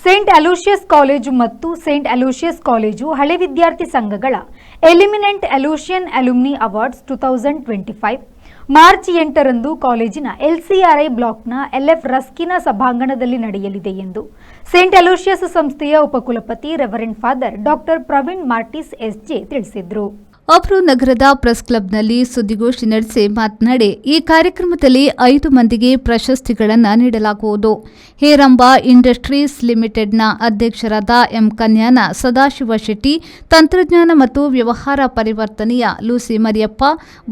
Saint Aloysius college ಮತ್ತು Saint Aloysius college ಹಳೆ ವಿದ್ಯಾರ್ಥಿ ಸಂಘಗಳ ಎಲಿಮಿನೆಂಟ್ ಅಲೋಷಿಯನ್ ಅಲ್ಯುಮ್ನಿ ಅವಾರ್ಡ್ಸ್ 2025 ಮಾರ್ಚ್ 8ರಂದು ಕಾಲೇಜಿನ LCRI ಬ್ಲಾಕ್ನ LF ರಸ್ಕಿನ ಸಭಾಂಗಣದಲ್ಲಿ ನಡೆಯಲಿದೆ ಎಂದು ಸೇಂಟ್ ಅಲೋಷಿಯಸ್ ಸಂಸ್ಥೆಯ ಉಪಕುಲಪತಿ reverend father doctor Praveen ಮಾರ್ಟಿಸ್ SJ ತಿಳಿಸಿದರು. ಅವರು ನಗರದ ಪ್ರೆಸ್ ಕ್ಲಬ್ನಲ್ಲಿ ಸುದ್ದಿಗೋಷ್ಠಿ ನಡೆಸಿ ಮಾತನಾಡಿ, ಈ ಕಾರ್ಯಕ್ರಮದಲ್ಲಿ 5 ಮಂದಿಗೆ ಪ್ರಶಸ್ತಿಗಳನ್ನು ನೀಡಲಾಗುವುದು. ಹೇರಂಬ ಇಂಡಸ್ಟ್ರೀಸ್ ಲಿಮಿಟೆಡ್ನ ಅಧ್ಯಕ್ಷರಾದ ಎಂ ಕನ್ಯಾನ ಸದಾಶಿವ ಶೆಟ್ಟಿ, ತಂತ್ರಜ್ಞಾನ ಮತ್ತು ವ್ಯವಹಾರ ಪರಿವರ್ತನೆಯ ಲೂಸಿ ಮರಿಯಪ್ಪ,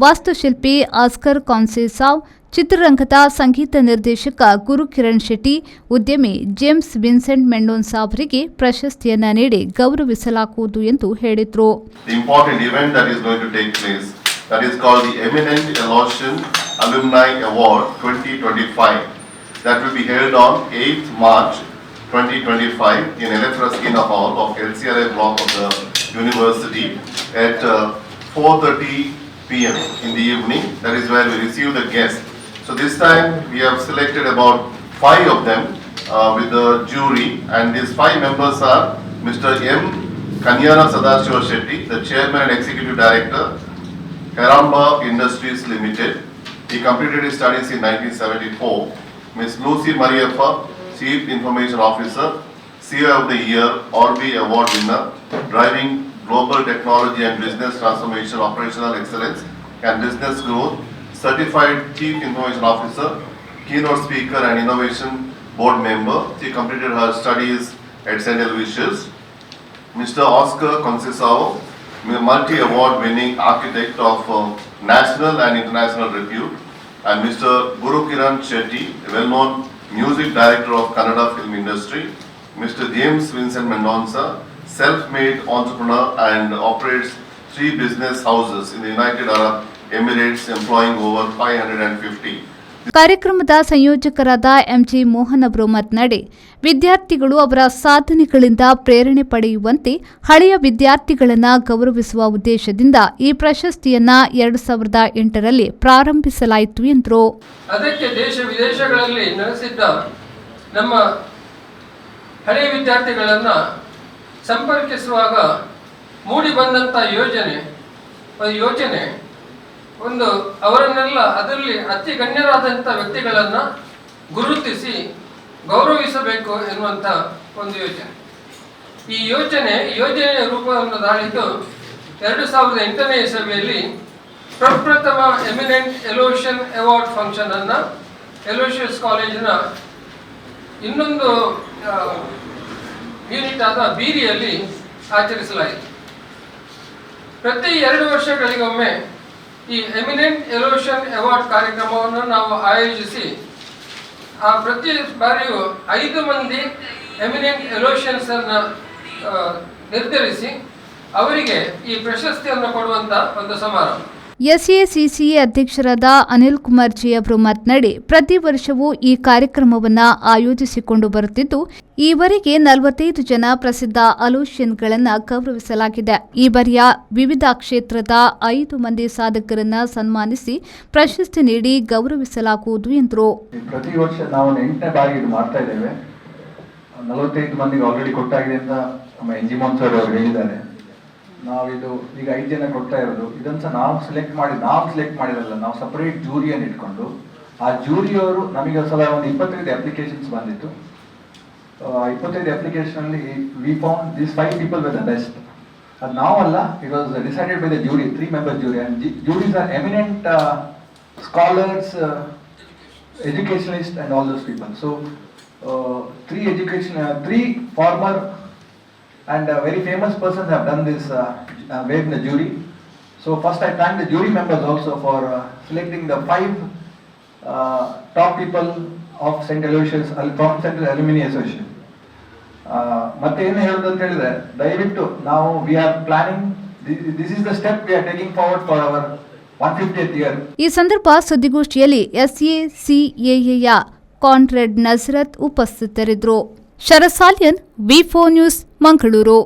ವಾಸ್ತುಶಿಲ್ಪಿ ಆಸ್ಕರ್ ಕಾನ್ಸೆಸಾವ್, ಚಿತ್ರರಂಗದ ಸಂಗೀತ ನಿರ್ದೇಶಕ ಗುರುಕಿರಣ್ ಶೆಟ್ಟಿ, ಉದ್ಯಮಿ ಜೇಮ್ಸ್ ವಿನ್ಸೆಂಟ್ ಮೆಂಡೋನ್ಸಾ ಅವರಿಗೆ ಪ್ರಶಸ್ತಿಯನ್ನ ನೀಡಿ ಗೌರವಿಸಲಾಗುವುದು ಎಂದು ಹೇಳಿದರು. The important event that is going to take place, that is called the Eminent Aloshyan Alumni Award 2025, that will be held on 8th March 2025 in LF Raskina Hall of LCRI block of the university at 4:30 p.m. in the evening. That is where we receive the guests. So this time we have selected about 5 of them with the jury, and these 5 members are Mr. M. Kanyana Sadashiva Shetty, the Chairman and Executive Director, Heramba Industries Limited. He completed his studies in 1974. Ms. Lucy Mariappa, Chief Information Officer, CEO of the Year, Orbi Award winner, driving global technology and business transformation, operational excellence and business growth, certified Chief Information Officer, keynote speaker and innovation board member. She completed her studies at St. Aloysius. Mr. Oscar Concesao, multi-award winning architect of national and international repute, and Mr. Gurukiran Shetty, a well-known music director of Kannada film industry. Mr. James Vincent Mendonca, self-made entrepreneur and operates 3 business houses in the United Arab Emirates, employing over 550. ಕಾರ್ಯಕ್ರಮದ ಸಂಯೋಜಕರಾದ MG Mohan ಅವರು ಮಾತನಾಡಿ, ವಿದ್ಯಾರ್ಥಿಗಳು ಅವರ ಸಾಧನೆಗಳಿಂದ ಪ್ರೇರಣೆ ಪಡೆಯುವಂತೆ ಹಳೆಯ ವಿದ್ಯಾರ್ಥಿಗಳನ್ನು ಗೌರವಿಸುವ ಉದ್ದೇಶದಿಂದ ಈ ಪ್ರಶಸ್ತಿಯನ್ನ 2008ರಲ್ಲಿ ಪ್ರಾರಂಭಿಸಲಾಯಿತು ಎಂದರು. ಅದಕ್ಕೆ ದೇಶ ವಿದೇಶಗಳಲ್ಲಿ ನೆಲೆಸಿದ್ದ ನಮ್ಮ ಹಳೆಯ ವಿದ್ಯಾರ್ಥಿಗಳನ್ನು ಸಂಪರ್ಕಿಸುವಾಗ ಮೂಡಿ ಬಂದಂಥ ಯೋಚನೆ ಒಂದು ಅವರನ್ನೆಲ್ಲ ಅದರಲ್ಲಿ ಅತಿ ಗಣ್ಯರಾದಂಥ ವ್ಯಕ್ತಿಗಳನ್ನು ಗುರುತಿಸಿ ಗೌರವಿಸಬೇಕು ಎನ್ನುವಂಥ ಒಂದು ಯೋಚನೆ. ಈ ಯೋಜನೆಯ ರೂಪವನ್ನು ತಾಳಿದ್ದು 2008ನೇ ಇಸವಿಯಲ್ಲಿ ಪ್ರಪ್ರಥಮ ಎಮಿನೆಂಟ್ ಎಲೋಷಿಯನ್ ಅವಾರ್ಡ್ ಫಂಕ್ಷನ್ ಅನ್ನು ಅಲೋಷಿಯಸ್ ಕಾಲೇಜಿನ ಇನ್ನೊಂದು ಯೂನಿಟ್ ಆದ ಬೀರಿಯಲ್ಲಿ ಆಚರಿಸಲಾಯಿತು. ಪ್ರತಿ 2 ವರ್ಷಗಳಿಗೊಮ್ಮೆ ಈ ಎಮಿನೆಂಟ್ ಎಲೋಷಿಯನ್ ಅವಾರ್ಡ್ ಕಾರ್ಯಕ್ರಮವನ್ನು ನಾವು ಆಯೋಜಿಸಿ ಪ್ರತಿ ಬಾರಿಯೂ 5 ಮಂದಿ ಎಮಿನೆಂಟ್ ಎಲೋಷಿಯನ್ಸ್ ಅನ್ನು ನಿರ್ಧರಿಸಿ ಅವರಿಗೆ ಈ ಪ್ರಶಸ್ತಿಯನ್ನು ಕೊಡುವಂತ ಒಂದು ಸಮಾರಂಭ. SACC ಅಧ್ಯಕ್ಷರಾದ ಅನಿಲ್ ಕುಮಾರ್ ಜಿ ಅವರು ಮಾತನಾಡಿ, ಪ್ರತಿ ವರ್ಷವೂ ಈ ಕಾರ್ಯಕ್ರಮವನ್ನು ಆಯೋಜಿಸಿಕೊಂಡು ಬರುತ್ತಿದ್ದು, ಈವರೆಗೆ 45 ಜನ ಪ್ರಸಿದ್ಧ ಅಲೋಷಿಯನ್ಗಳನ್ನು ಗೌರವಿಸಲಾಗಿದೆ. ಈ ಬಾರಿಯ ವಿವಿಧ ಕ್ಷೇತ್ರದ 5 ಮಂದಿ ಸಾಧಕರನ್ನ ಸನ್ಮಾನಿಸಿ ಪ್ರಶಸ್ತಿ ನೀಡಿ ಗೌರವಿಸಲಾಗುವುದು ಎಂದರು. ಪ್ರತಿ ವರ್ಷ ನಾವು 8ನೇ ಬಾರಿ ಇದು ಮಾಡ್ತಾ ಇದ್ದೇವೆ. 45 ಮಂದಿಗೆ ಆಲ್ರೆಡಿ ಕೊಟ್ಟಾಗಿದೆ ಅಂತ ನಮ್ಮ NG ಮೋಹನ್ ಸರ್ ಅವರು ಹೇಳಿದ್ದಾರೆ. ನಾವಿದು ಈಗ 5 ಜನ ಕೊಡ್ತಾ ಇರೋದು, ಇದನ್ನು ನಾವು ಸೆಲೆಕ್ಟ್ ಮಾಡಿರಲ್ಲ, ನಾವು ಸಪರೇಟ್ ಜೂರಿಯನ್ನು ಇಟ್ಕೊಂಡು ಆ ಜೂರಿಯವರು ನಮಗೆ ಸಲ ಒಂದು 25 ಅಪ್ಲಿಕೇಶನ್ಸ್ ಬಂದಿತ್ತು. 25 application we found this 5 people with the best. ಅದು ನಾವಲ್ಲ, it was decided by the jury, 3 member jury, and juries are eminent scholars, educationalist and all those people. So 3 former and very famous persons have done this way in the jury. So first I thank the jury members also for selecting the 5 top people of St. Aloysius from St. Alumni Association. ಮತ್ತೆ ಏನು ಹೇಳೋದು ಅಂತ ಹೇಳಿದ್ರೆ, ದಯವಿಟ್ಟು ನಾವು we are planning, this is the step we are taking forward for our 150th year. ಈ ಸಂದರ್ಭ ಸುದ್ದಿಗೋಷ್ಠಿಯಲ್ಲಿ SACAಯ ಕಾನ್ರೆಡ್ ನಜರತ್ ಉಪಸ್ಥಿತರಿದ್ದರು. ಶರಸಾಲಿಯನ್, V4 ನ್ಯೂಸ್, ಮಂಗಳೂರು.